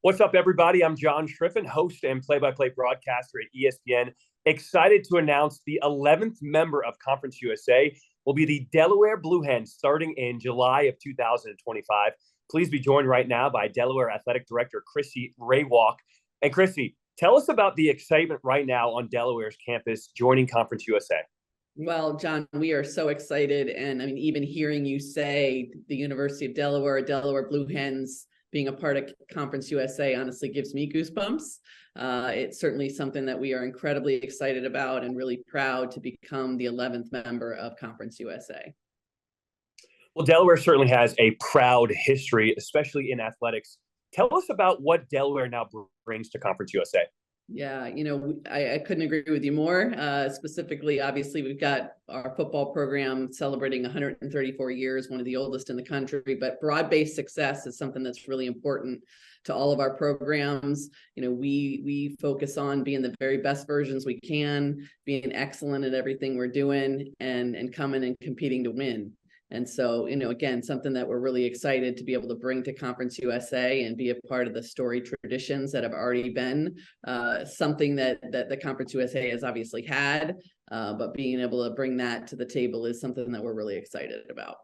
What's up, everybody? I'm John Schriffen, host and play-by-play broadcaster at ESPN. Excited to announce the 11th member of Conference USA will be the Delaware Blue Hen starting in July of 2025. Please be joined right now by Delaware Athletic Director Chrissi Rawak. And Chrissi, tell us about the excitement right now on Delaware's campus joining Conference USA. Well, John, we are so excited. And I mean, even hearing you say the University of Delaware, Delaware Blue Hens being a part of Conference USA honestly gives me goosebumps. It's certainly something that we are incredibly excited about and really proud to become the 11th member of Conference USA. Well, Delaware certainly has a proud history, especially in athletics. Tell us about what Delaware now brings to Conference USA. Yeah, I couldn't agree with you more. Specifically, obviously, we've got our football program celebrating 134 years, one of the oldest in the country, but broad-based success is something that's really important to all of our programs. We focus on being the very best versions we can, being excellent at everything we're doing, and coming and competing to win. And so, again, something that we're really excited to be able to bring to Conference USA and be a part of the story traditions that have already been something that the Conference USA has obviously had, but being able to bring that to the table is something that we're really excited about.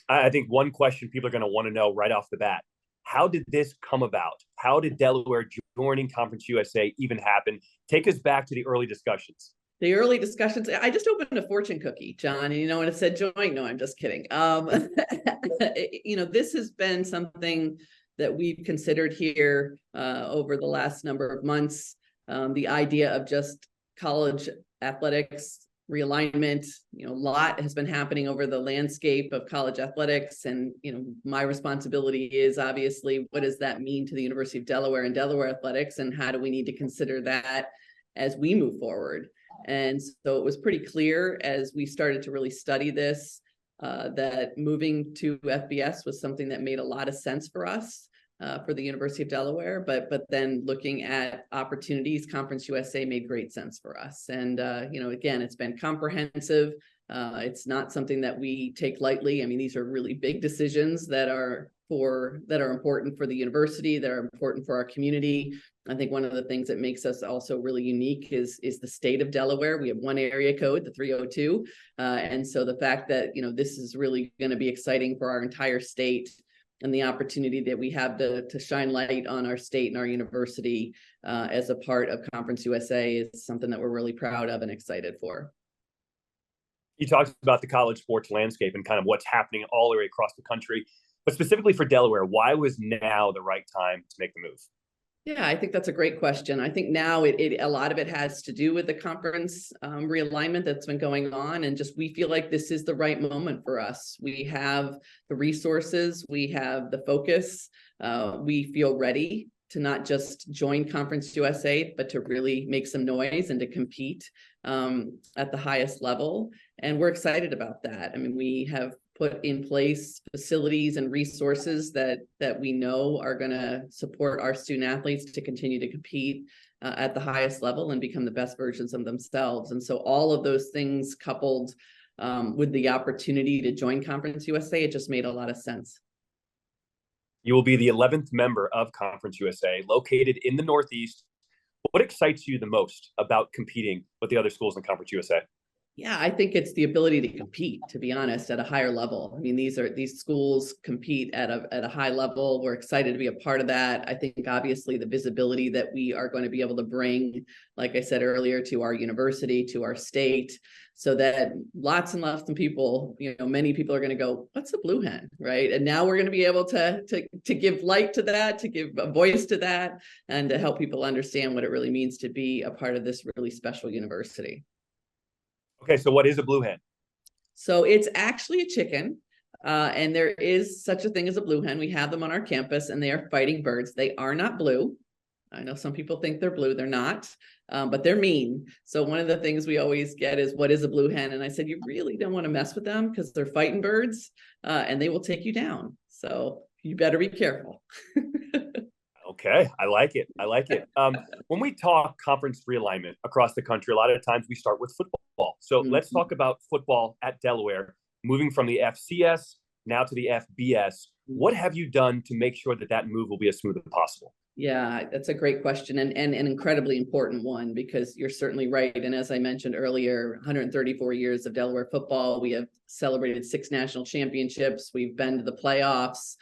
I think one question people are going to want to know right off the bat, how did this come about? How did Delaware joining Conference USA even happen? Take us back to the early discussions. The early discussions, I just opened a fortune cookie, John, and when it said joint, no, I'm just kidding. This has been something that we've considered here over the last number of months. The idea of just college athletics realignment, a lot has been happening over the landscape of college athletics. And, my responsibility is obviously, what does that mean to the University of Delaware and Delaware athletics? And how do we need to consider that as we move forward? And so it was pretty clear as we started to really study this, that moving to FBS was something that made a lot of sense for us, for the University of Delaware. But then looking at opportunities, Conference USA made great sense for us. And, again, it's been comprehensive. It's not something that we take lightly. I mean, these are really big decisions that are important for the university, that are important for our community. I think one of the things that makes us also really unique is the state of Delaware. We have one area code, the 302. And so the fact that, this is really going to be exciting for our entire state, and the opportunity that we have to shine light on our state and our university as a part of Conference USA is something that we're really proud of and excited for. You talked about the college sports landscape and kind of what's happening all the way across the country. But specifically for Delaware, why was now the right time to make the move? Yeah, I think that's a great question. I think now a lot of it has to do with the conference realignment that's been going on. And just we feel like this is the right moment for us. We have the resources, we have the focus. We feel ready to not just join Conference USA, but to really make some noise and to compete at the highest level. And we're excited about that. I mean, we have put in place facilities and resources that we know are going to support our student athletes to continue to compete at the highest level and become the best versions of themselves. And so all of those things coupled with the opportunity to join Conference USA, it just made a lot of sense. You will be the 11th member of Conference USA, located in the Northeast. What excites you the most about competing with the other schools in Conference USA? Yeah, I think it's the ability to compete, to be honest, at a higher level. I mean, these schools compete at a high level. We're excited to be a part of that. I think obviously the visibility that we are going to be able to bring, like I said earlier, to our university, to our state, so that lots and lots of people, many people are going to go, what's a Blue Hen, right? And now we're going to be able to give light to that, to give a voice to that, and to help people understand what it really means to be a part of this really special university. Okay, so what is a Blue Hen? So it's actually a chicken, and there is such a thing as a Blue Hen. We have them on our campus, and they are fighting birds. They are not blue. I know some people think they're blue. They're not, but they're mean. So one of the things we always get is, what is a Blue Hen? And I said, you really don't want to mess with them because they're fighting birds, and they will take you down. So you better be careful. Okay, I like it. When we talk conference realignment across the country, a lot of times we start with football. So let's talk about football at Delaware, moving from the FCS now to the FBS. What have you done to make sure that that move will be as smooth as possible? Yeah, that's a great question and an incredibly important one, because you're certainly right. And as I mentioned earlier, 134 years of Delaware football. We have celebrated 6 national championships. We've been to the playoffs.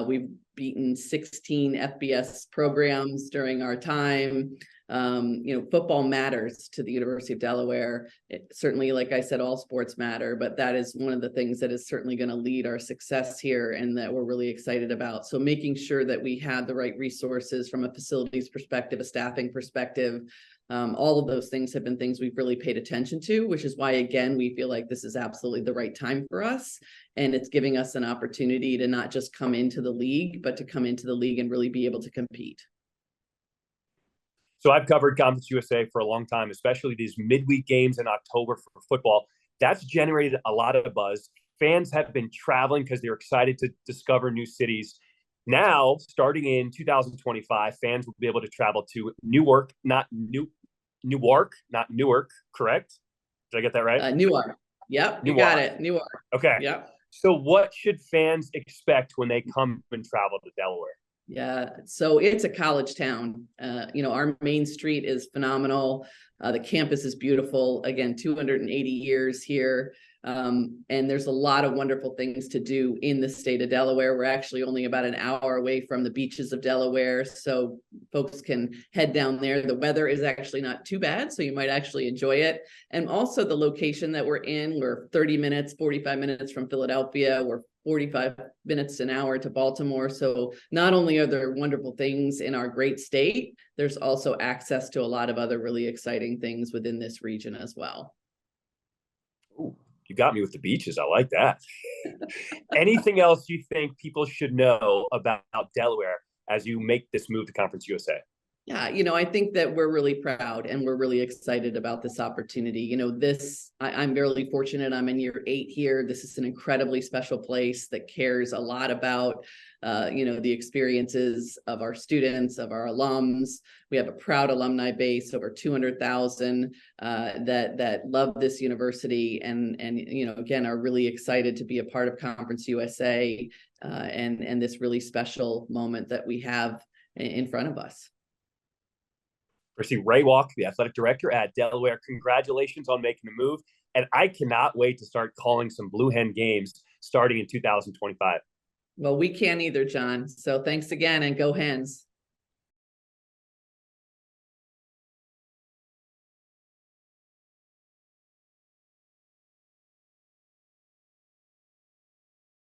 We've beaten 16 FBS programs during our time. Football matters to the University of Delaware. Certainly, like I said, all sports matter, but that is one of the things that is certainly going to lead our success here and that we're really excited about. So making sure that we have the right resources from a facilities perspective, a staffing perspective, all of those things have been things we've really paid attention to, which is why, again, we feel like this is absolutely the right time for us. And it's giving us an opportunity to not just come into the league, but to come into the league and really be able to compete. So I've covered Conference USA for a long time, especially these midweek games in October for football. That's generated a lot of buzz. Fans have been traveling because they're excited to discover new cities. Now, starting in 2025, fans will be able to travel to Newark, not Newark, correct? Did I get that right? Newark. Yep, you got it. Newark. Okay. Yep. So what should fans expect when they come and travel to Delaware? Yeah, so it's a college town. Our main street is phenomenal. The campus is beautiful. Again, 280 years here. And there's a lot of wonderful things to do in the state of Delaware. We're actually only about an hour away from the beaches of Delaware, so folks can head down there. The weather is actually not too bad, so you might actually enjoy it. And also the location that we're in, we're 30 minutes, 45 minutes from Philadelphia. We're 45 minutes an hour to Baltimore. So not only are there wonderful things in our great state, there's also access to a lot of other really exciting things within this region as well. Ooh, you got me with the beaches. I like that. Anything else you think people should know about Delaware as you make this move to Conference USA? Yeah, I think that we're really proud and we're really excited about this opportunity. I'm really fortunate. I'm in year 8 here. This is an incredibly special place that cares a lot about, the experiences of our students, of our alums. We have a proud alumni base, over 200,000 that love this university and again, are really excited to be a part of Conference USA and this really special moment that we have in front of us. Chrissi Rawak, the athletic director at Delaware, congratulations on making the move. And I cannot wait to start calling some Blue Hen games starting in 2025. Well, we can't either, John. So thanks again and go Hens.